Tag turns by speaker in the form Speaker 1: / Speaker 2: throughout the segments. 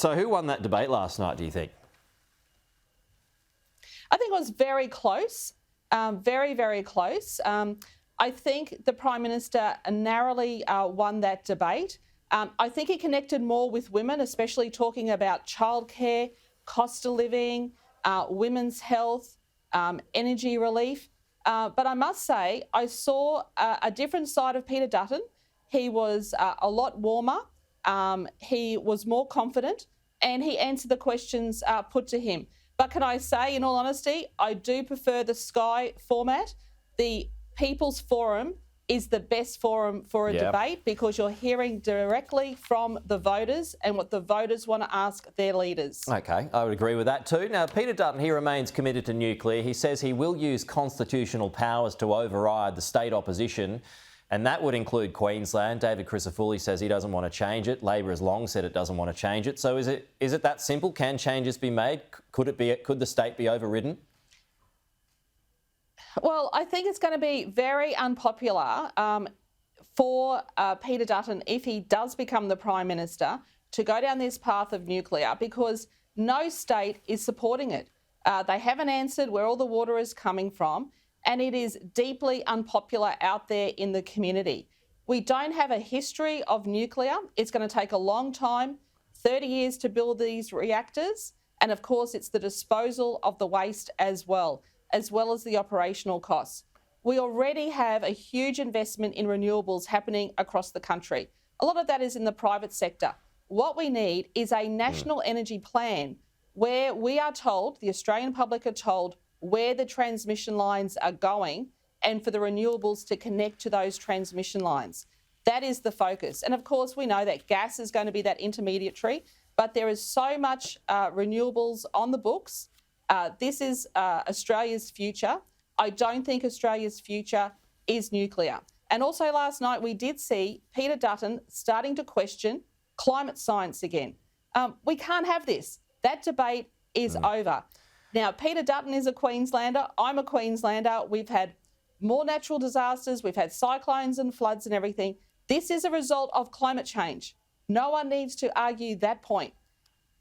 Speaker 1: So who won that debate last night, do you think?
Speaker 2: I think it was very close, very, very close. I think the Prime Minister narrowly won that debate. I think he connected more with women, especially talking about childcare, cost of living, women's health, energy relief. But I must say, I saw a different side of Peter Dutton. He was a lot warmer. He was more confident, and he answered the questions put to him. But can I say, in all honesty, I do prefer the Sky format. The People's Forum is the best forum for a debate because you're hearing directly from the voters and what the voters want to ask their leaders.
Speaker 1: OK, I would agree with that too. Now, Peter Dutton, he remains committed to nuclear. He says he will use constitutional powers to override the state opposition, and that would include Queensland. David Crisafulli says he doesn't want to change it. Labor has long said it doesn't want to change it. So is it that simple? Can changes be made? Could the state be overridden?
Speaker 2: Well, I think it's going to be very unpopular for Peter Dutton, if he does become the Prime Minister, to go down this path of nuclear because no state is supporting it. They haven't answered where all the water is coming from, and it is deeply unpopular out there in the community. We don't have a history of nuclear. It's going to take a long time, 30 years to build these reactors, and of course it's the disposal of the waste as well as the operational costs. We already have a huge investment in renewables happening across the country. A lot of that is in the private sector. What we need is a national energy plan where we are told, the Australian public are told, where the transmission lines are going and for the renewables to connect to those transmission lines. That is the focus. And of course, we know that gas is going to be that intermediary, but there is so much renewables on the books. This is Australia's future. I don't think Australia's future is nuclear. And also last night we did see Peter Dutton starting to question climate science again. We can't have this. That debate is over. Now, Peter Dutton is a Queenslander. I'm a Queenslander. We've had more natural disasters. We've had cyclones and floods and everything. This is a result of climate change. No one needs to argue that point.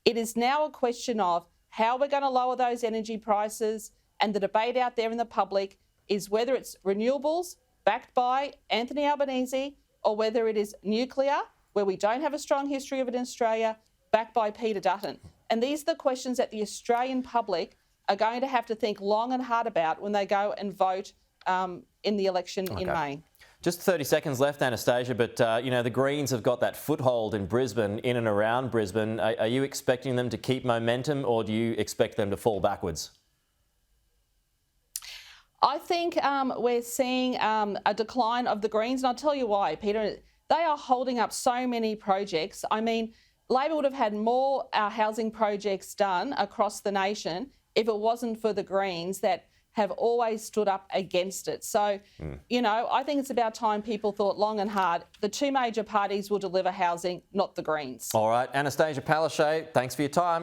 Speaker 2: It is now a question of how we're going to lower those energy prices, and the debate out there in the public is whether it's renewables backed by Anthony Albanese or whether it is nuclear, where we don't have a strong history of it in Australia, backed by Peter Dutton. And these are the questions that the Australian public are going to have to think long and hard about when they go and vote in the election in May.
Speaker 1: Just 30 seconds left, Annastacia, but, the Greens have got that foothold in Brisbane, in and around Brisbane. Are you expecting them to keep momentum, or do you expect them to fall backwards?
Speaker 2: I think we're seeing a decline of the Greens, and I'll tell you why, Peter. They are holding up so many projects. I mean, Labor would have had more housing projects done across the nation if it wasn't for the Greens that have always stood up against it. So, I think it's about time people thought long and hard. The two major parties will deliver housing, not the Greens.
Speaker 1: All right, Annastacia Palaszczuk, thanks for your time.